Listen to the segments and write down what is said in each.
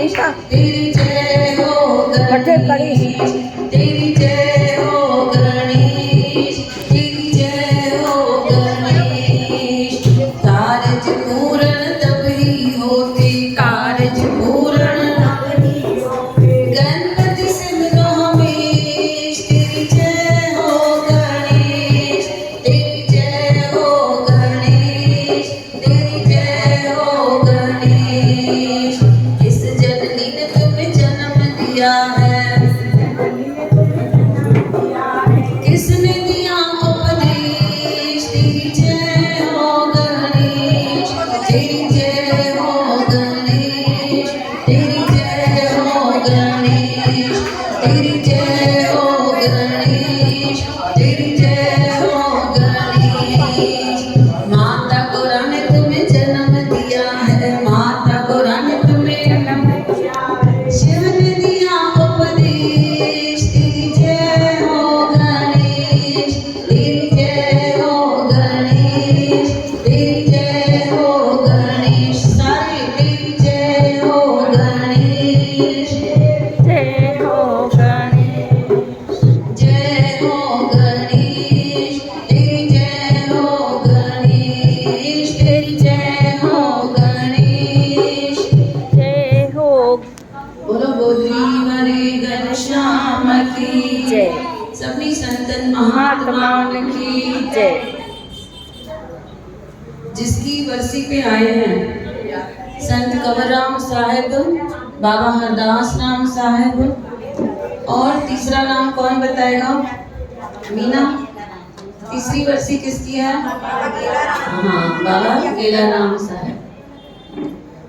तेरी जय हो गणेश, तेरी जय हो गणेश, तेरी जय हो गणेश। कारज पूर्ण तभी होते, कारज पूर्ण गणपति सिमरो हमेश। तेरी जय हो गणेश, तेरी जय हो गणेश, तेरी जय हो गणेश। किस जननी ने तुम्हें जन्म दिया है, किसने दिया उपदेश। तेरी जय हो गणेश, तेरी जय हो गणेश, तेरी जय हो गणेश, तेरी जय हो गणेश, तेरी जय हो गणेश। माता गौरा ने तुम्हें जन्म दिया है, माता गौरा ने तुम्हें शिव ने दिया उपदेश। तेरी जय हो गणेश, तेरी जय हो गणेश, तेरी जय हो गणेश। सारे तेरी जय हो गणेश, जय हो गणेश, जय हो गणेश, तेरी जय हो गणेश, तेरी जय हो गणेश। जय हो। बोलो गोदरी घनश्याम की जय। सभी संतन महात्माओं की जय। जिसकी बरसी पे आए हैं संत कंवरराम साहिब, बाबा हरदास राम साहिब, और तीसरा नाम कौन बताएगा? मीना। तीसरी बरसी किसकी है? हाँ, बाबा केला राम साहिब।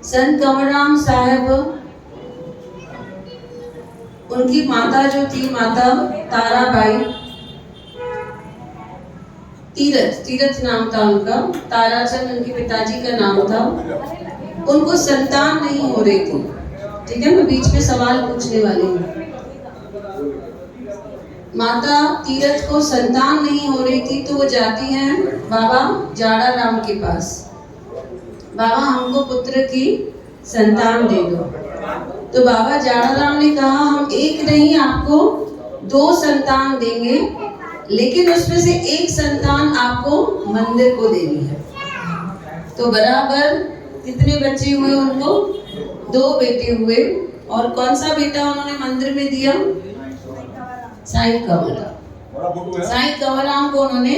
संत कंवरराम साहिब, उनकी माता जो थी माता ताराबाई, तीरथ नाम था उनका, ताराचंद उनके पिताजी का नाम था। उनको संतान नहीं हो रही थी। ठीक है, मैं बीच में सवाल पूछने वाली हूँ। माता तीरथ को संतान नहीं हो रही थी तो वो जाती हैं बाबा जाड़ा राम के पास। बाबा हमको पुत्र की संतान दे दो। तो बाबा जाड़ा राम ने कहा हम एक नहीं आपको 2 संतान देंगे, लेकिन उसमें से एक संतान आपको मंदिर को देनी है। तो बराबर कितने बच्चे हुए उनको? 2 बेटे हुए। और कौन सा बेटा उन्होंने मंदिर में दिया? साईं कंवरराम। साईं कंवरराम को उन्होंने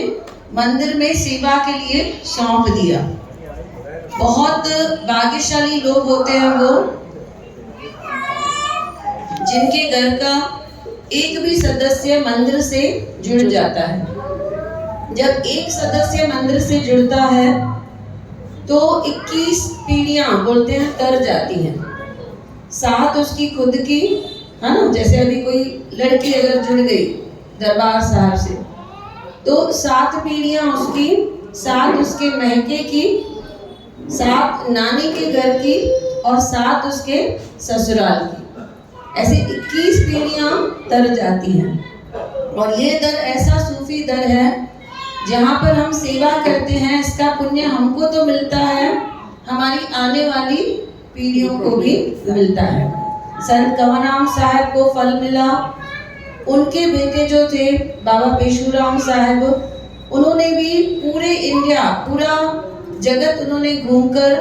मंदिर में सेवा के लिए सौंप दिया। बहुत भाग्यशाली लोग होते हैं वो, जिनके घर का एक भी सदस्य मंदिर से जुड़ जाता है। जब एक सदस्य मंदिर से जुड़ता है तो 21 पीढ़ियां बोलते हैं तर जाती हैं। 7 उसकी खुद की, है ना, जैसे अभी कोई लड़की अगर जुड़ गई दरबार साहब से तो 7 पीढ़ियां उसकी, 7 उसके महके की, 7 नानी के घर की और 7 उसके ससुराल की। ऐसे 21 पीढ़ियां तर जाती हैं। और ये दर ऐसा सूफी दर है जहाँ पर हम सेवा करते हैं, इसका पुण्य हमको तो मिलता है, हमारी आने वाली पीढ़ियों को भी मिलता है। संत कंवरराम साहिब को फल मिला। उनके बेटे जो थे बाबा पेशुराम साहिब, उन्होंने भी पूरे इंडिया, पूरा जगत उन्होंने घूमकर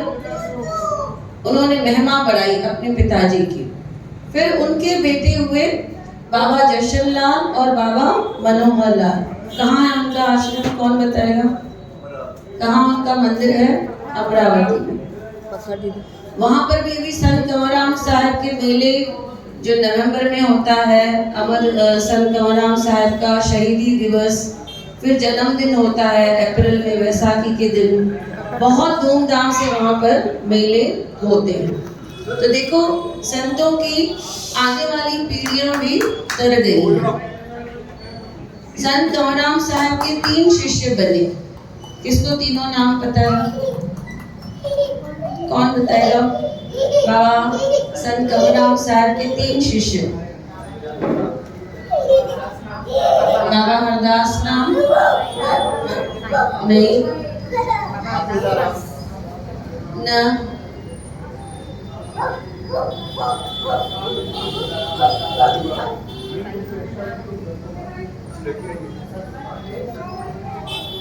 उन्होंने महिमा बढ़ाई अपने पिताजी की। फिर उनके बेटे हुए बाबा जशन लाल और बाबा मनोहर लाल। कहाँ है उनका आश्रम, कौन बताएगा? कहाँ उनका मंदिर है? अमरावती में। वहाँ पर भी अभी संत कंवरराम साहिब के मेले जो नवंबर में होता है, संत कंवरराम साहिब का शहीदी दिवस, फिर जन्मदिन होता है अप्रैल में, वैसाखी के दिन बहुत धूमधाम से वहाँ पर मेले होते हैं। तो देखो संतों की आने वाली पीढ़ियां भी तर गई हैं। संत कंवरराम साहब के 3 शिष्य बने। किसको तीनों नाम पता है? कौन बताएगा? बाबा संत कंवरराम साहब के 3 शिष्य। बाबा हरदास नाम नहीं न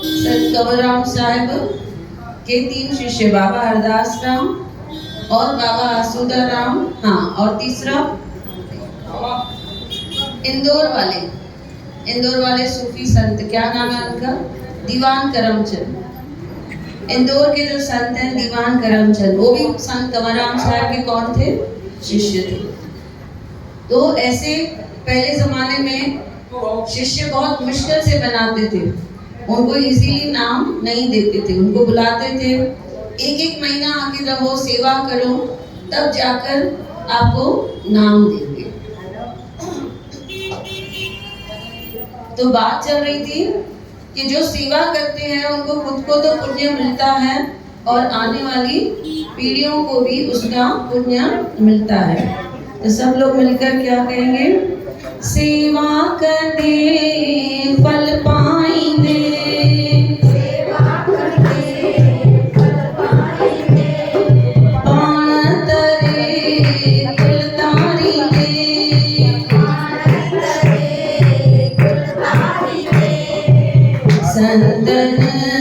संत कंवरराम साहब के 3 शिष्य, बाबा हरदास राम और बाबा आसुदा राम, हाँ, और तीसरा इंदौर वाले सूफी संत, क्या नाम है उनका? दीवान करमचंद। इंदौर के जो संत हैं दीवान करमचंद, वो भी संत कंवरराम साहब के कौन थे? शिष्य थे। तो ऐसे पहले जमाने में शिष्य बहुत मुश्किल से बनाते थे, उनको इजीली नाम नहीं देते थे, उनको बुलाते थे, एक महीना आके रहो, सेवा करो, तब जाकर आपको नाम देंगे। तो बात चल रही थी कि जो सेवा करते हैं उनको खुद को तो पुण्य मिलता है और आने वाली पीढ़ियों को भी उसका पुण्य मिलता है। तो सब लोग मिलकर क्या कहेंगे? सेवा करते फल पाएंगे, सेवा करते फल पाएंगे, पाण तरे कुल तारेंगे, पाण तरे कुल तारेंगे, संतन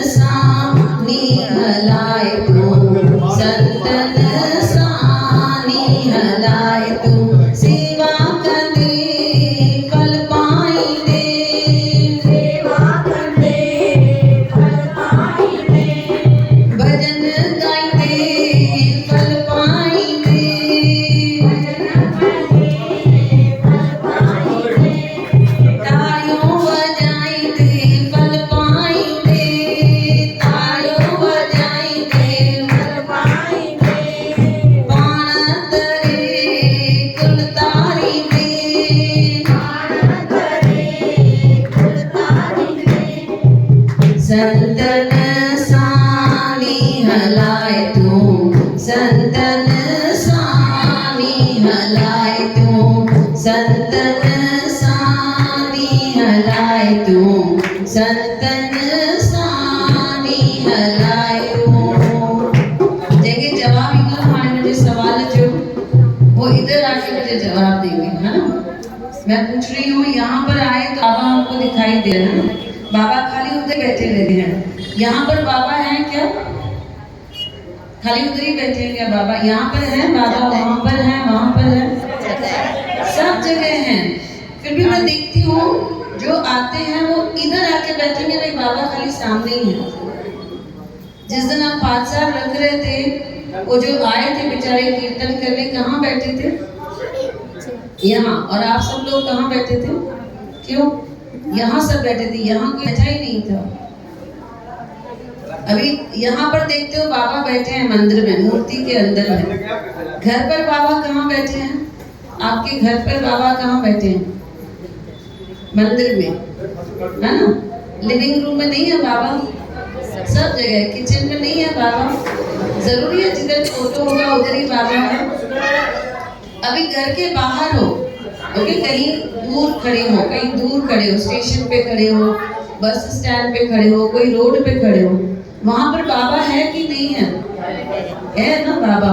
सानी हलाए तुम, संतन सानी हलाए तुम, सेवा करते फल पाएंगे, सेवा करते फल पाएंगे, भजन गाइते फल पाएंगे, भजन गाइते फल पाएंगे, तालियों बजाइते फल पाएंगे, तालियों बजाइते फल पाएंगे, पाण तरे कुल तारेंगे, पाण तरे कुल तारेंगे, संतन सानी हलाए तुम, संतन सानी हलाए तुम, संतन सानी हलाए तुम, संतन सानी हलाए तुम। देखिए जवाब इधर हमारे मुझे सवाल है जो वो इधर आके मुझे जवाब देंगे, है ना? मैं पूछ रही हूँ, यहाँ पर आए तो बाबा हमको दिखाई दे रहे हैं, बाबा खाली उधर बैठे रहते हैं, यहाँ पर बाबा हैं क्या? खाली उधर ही बैठे हैं क्या बाबा? यहाँ पर हैं बाबा, वहाँ पर हैं, वहाँ पर हैं, सब जगह हैं। फिर भी मैं देखती हूँ जो आते हैं वो इधर आके बैठेंगे, नहीं बाबा खाली सामने ही हैं। जिस दिन आप 5 साल रख रहे थे, वो जो आए थे बेचारे कीर्तन करने, कहाँ बैठे थे? यहाँ। और आप सब लोग कहाँ बैठे थे? क्यों? यहाँ सब बैठे थे, यहाँ कोई बैठा ही नहीं था। अभी यहाँ पर देखते हो बाबा बैठे हैं मंदिर में, मूर्ति के अंदर में। घर पर बाबा कहाँ बैठे हैं? आपके घर पर बाबा कहाँ बैठे हैं? मंदिर में, है ना? लिविंग रूम में नहीं है बाबा? सब जगह। किचन में नहीं है बाबा? जरूरी है जिधर फोटो होगा उधर ही बाबा है? अभी घर के बाहर हो, ओके, कहीं दूर खड़े हो, कहीं दूर खड़े हो, स्टेशन पे खड़े हो, बस स्टैंड पे खड़े हो, कोई रोड पे खड़े हो, वहां पर बाबा है कि नहीं है? है ना बाबा।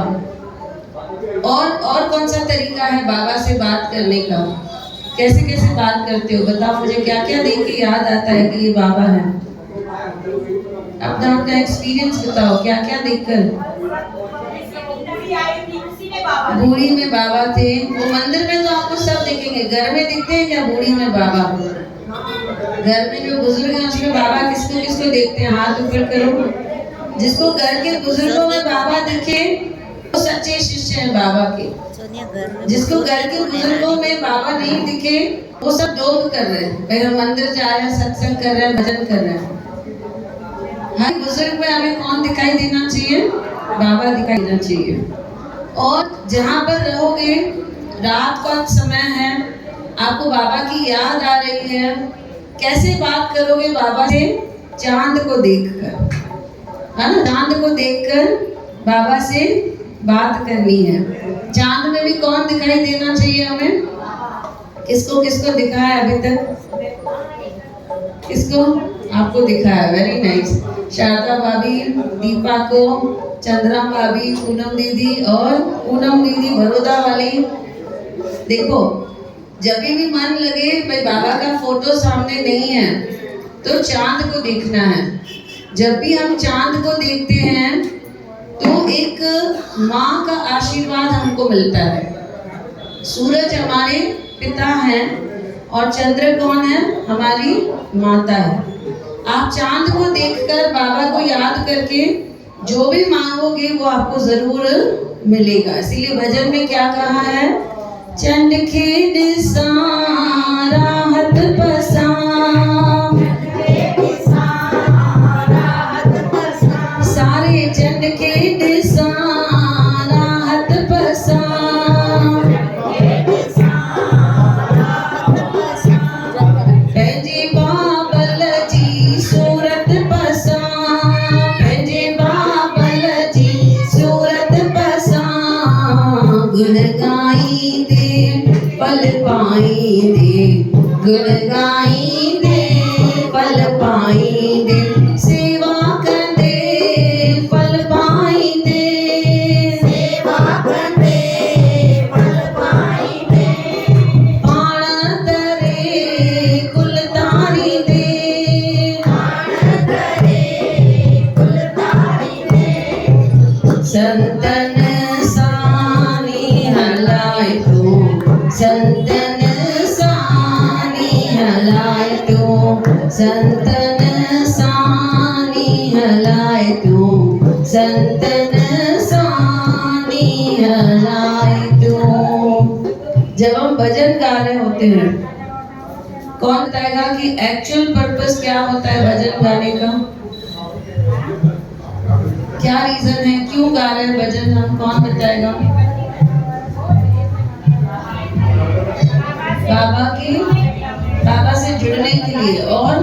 और कौन सा तरीका है बाबा से बात करने का? कैसे कैसे बात करते हो बताओ मुझे, क्या क्या देख के याद आता है कि ये बाबा है? अपना अपना एक्सपीरियंस बताओ, क्या क्या देखकर? बूढ़ी में बाबा थे, वो मंदिर में तो आपको सब दिखेंगे, घर में दिखते हैं क्या बूढ़ी में बाबा? घर में जो बुजुर्ग हैं उसमें बाबा किसको किसको देखते हैं? हाथ ऊपर करो। जिसको घर के बुजुर्गों में बाबा दिखे वो सच्चे शिष्य हैं बाबा के। जिसको घर के बुजुर्गों में बाबा नहीं दिखे वो सब ढोंग कर रहे हैं, भाई हम मंदिर जा रहे हैं, सत्संग कर रहे हैं, भजन कर रहे हैं। हर बुजुर्ग में हमें कौन दिखाई देना चाहिए? बाबा दिखाई देना चाहिए। और जहाँ पर रहोगे, रात का समय है, आपको बाबा की याद आ रही है, कैसे बात करोगे बाबा से? चांद को देखकर, है ना? चांद को देखकर बाबा से बात करनी है। चांद में भी कौन दिखाई देना चाहिए हमें? किसको किसको दिखा है अभी तक? किसको? आपको दिखा है, वेरी नाइस। शारदा भाभी, दीपा को, चंद्रा भाभी, पूनम दीदी और पूनम दीदी बड़ौदा वाली। देखो जब भी मन लगे भाई बाबा का फोटो सामने नहीं है तो चांद को देखना है। जब भी हम चांद को देखते हैं तो एक माँ का आशीर्वाद हमको मिलता है। सूरज हमारे पिता हैं और चंद्र कौन है? हमारी माता है। आप चांद को देखकर बाबा को याद करके जो भी मांगोगे वो आपको जरूर मिलेगा। इसीलिए भजन में क्या कहा है? चंड खेड राहत पसा, सारे चंड खेड राहत पसा, पंहिंजे बाबल जी सूरत पसा, पंहिंजे बाबल जी सूरत पसा, गुण गाईंदे पल पाईंदे, गुण गाईंदे पल पाईंदे, सेवा कंदे पल पाईंदे, सेवा कंदे पल पाईंदे, पाण तरे कुल तारींदे, पाण तरे कुल तारींदे, संतन सानी हलाए तू, संतन सानी हलाए तू, संतन सानी हलाए तू, संतन सानी हलाए तू। जब हम भजन गा रहे होते हैं, कौन बताएगा कि एक्चुअल पर्पस क्या होता है भजन गाने का? क्या रीजन है, क्यों गा रहे हैं भजन हम? कौन बताएगा? बाबा से जुड़ने के लिए और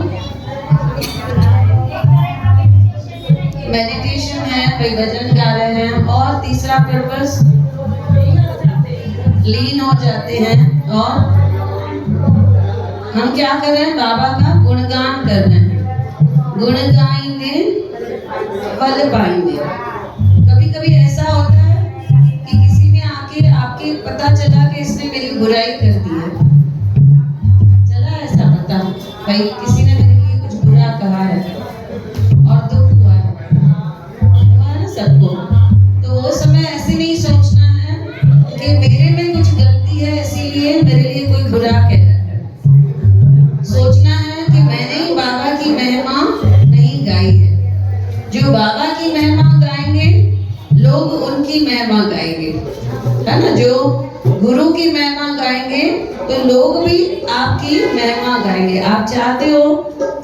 मेडिटेशन है, भाई भजन गा रहे हैं। और तीसरा पर्पस लीन हो जाते हैं और हम क्या कर रहे हैं? बाबा का गुणगान कर रहे हैं। गुण गाएंगे फल पाएंगे। कभी कभी ऐसा होता है कि किसी ने आके आपके पता चला कि इसने मेरी बुराई कर दी है, चला ऐसा पता भाई किसी ने मेरे लिए कुछ बुरा कहा है और दुख हुआ है ना सबको। तो वो समय ऐसे नहीं सोचना है कि मेरे में कुछ गलती है इसीलिए मेरे लिए कोई बुरा कह रहा है। सोचना है कि मैंने ही बाबा की महिमा नहीं गाई है। जो बाबा की महिमा गाएंगे लोग उनकी महिमा गाएंगे, है ना। जो गुरु की महिमा गाएंगे तो लोग भी आपकी महिमा गाएंगे। आप चाहते हो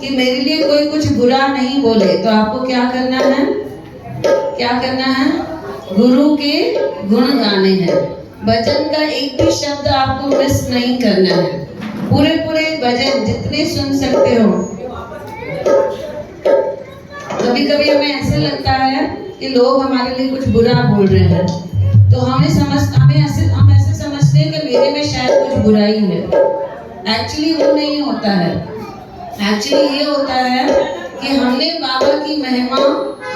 कि मेरे लिए कोई कुछ बुरा नहीं बोले तो आपको क्या करना है? क्या करना है? गुरु के गुण गाने हैं। भजन का एक भी शब्द आपको मिस नहीं करना है। पूरे पूरे भजन जितने सुन सकते हो। कभी कभी हमें ऐसे लगता है कि लोग हमारे लिए कुछ बुरा बोल रहे हैं तो हम ऐसे समझते हैं कि मेरे में शायद कुछ बुराई है। एक्चुअली वो नहीं होता है। एक्चुअली ये होता है कि हमने बाबा की महिमा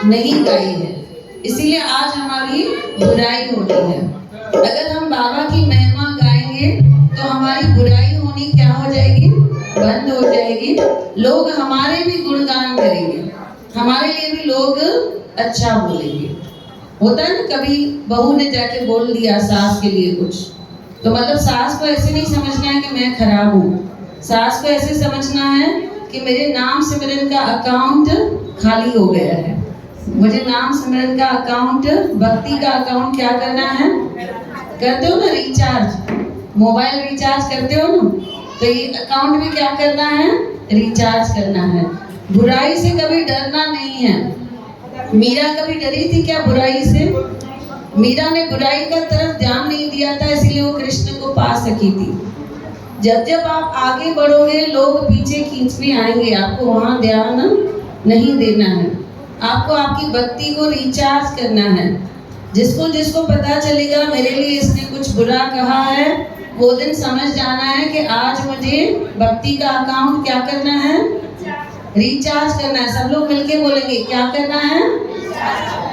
नहीं गाई है, इसीलिए आज हमारी बुराई होती है। अगर हम बाबा की महिमा गाएंगे तो हमारी बुराई होनी क्या हो जाएगी? बंद हो जाएगी। लोग हमारे भी गुणगान करेंगे, हमारे लिए भी लोग अच्छा बोलेंगे। होता है ना, कभी बहू ने जाके बोल दिया सास के लिए कुछ, तो मतलब सास को ऐसे नहीं समझना है कि मैं खराब हूँ। सास को ऐसे समझना है कि मेरे नाम सिमरन का अकाउंट खाली हो गया है। मुझे नाम सिमरन का अकाउंट, भक्ति का अकाउंट क्या करना है? करते हो ना रिचार्ज, मोबाइल रिचार्ज करते हो ना, तो ये अकाउंट भी क्या करना है? रिचार्ज करना है। बुराई से कभी डरना नहीं है। मीरा कभी डरी थी क्या बुराई से? मीरा ने बुराई का तरफ ध्यान नहीं दिया था, इसलिए वो कृष्ण को पा सकी थी। जब जब आप आगे बढ़ोगे लोग पीछे खींचने आएंगे, आपको वहां ध्यान नहीं देना है। आपको आपकी भक्ति को रिचार्ज करना है। जिसको जिसको पता चलेगा मेरे लिए इसने कुछ बुरा कहा है, वो दिन समझ जाना है कि आज मुझे भक्ति का अकाउंट क्या करना है? रिचार्ज करना है। सब लोग मिलके बोलेंगे क्या करना है?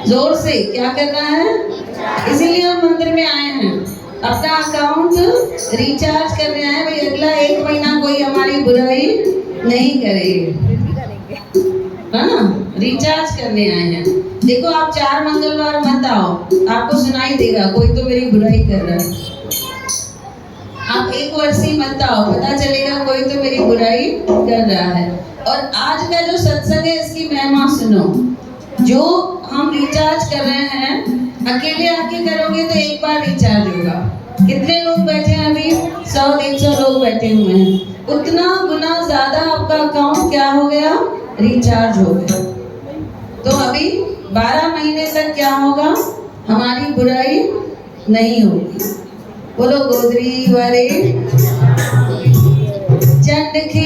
जोर से क्या करना है? इसीलिए हम मंदिर में आए हैं, अपना अकाउंट रिचार्ज करने आए। भाई अगला 1 महीना कोई हमारी बुराई नहीं करेगी। है ना, रिचार्ज करने आए हैं। देखो आप 4 मंगलवार मत आओ, आपको सुनाई देगा कोई तो मेरी बुराई कर रहा है। आप 1 वर्षी मत आओ, पता चलेगा कोई तो मेरी बुराई कर रहा है। और आज का जो सत्संग है इसकी महिमा सुनो। जो हम रिचार्ज कर रहे हैं, अकेले आके करोगे तो एक बार रिचार्ज होगा। कितने लोग बैठे हैं अभी? 100-150 लोग बैठे हुए हैं। उतना गुना ज्यादा आपका अकाउंट क्या हो गया? रिचार्ज हो गया। तो अभी 12 महीने तक क्या होगा? हमारी बुराई नहीं होगी। बोलो गोदरी वाले चंड की